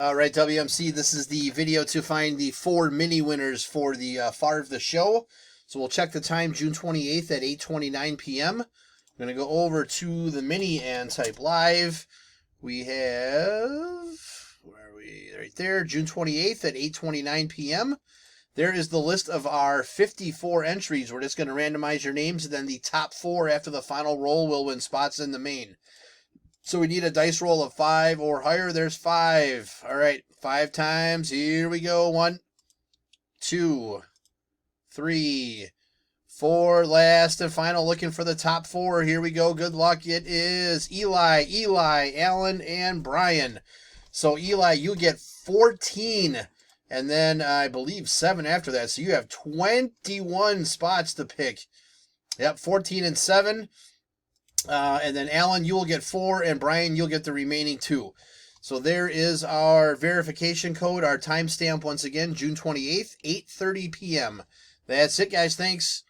All right, WMC, this is the video to find the 4 mini winners for the Favre the Show. So we'll check the time, June 28th at 8:29 p.m. I'm going to go over to the mini and type live. We have, where are we? Right there, June 28th at 8:29 p.m. There is the list of our 54 entries. We're just going to randomize your names, and then the top 4 after the final roll will win spots in the main. So we need a dice roll of 5 or higher. There's 5. All right, 5 times. Here we go. 1, 2, 3, 4. Last and final. Looking for the top 4. Here we go. Good luck. It is Eli, Alan, and Brian. So Eli, you get 14. And then I believe 7 after that. So you have 21 spots to pick. Yep, 14 and 7. And then Alan, you will get 4, and Brian, you'll get the remaining 2. So there is our verification code, our timestamp once again, June 28th, 8:30 p.m. That's it, guys. Thanks.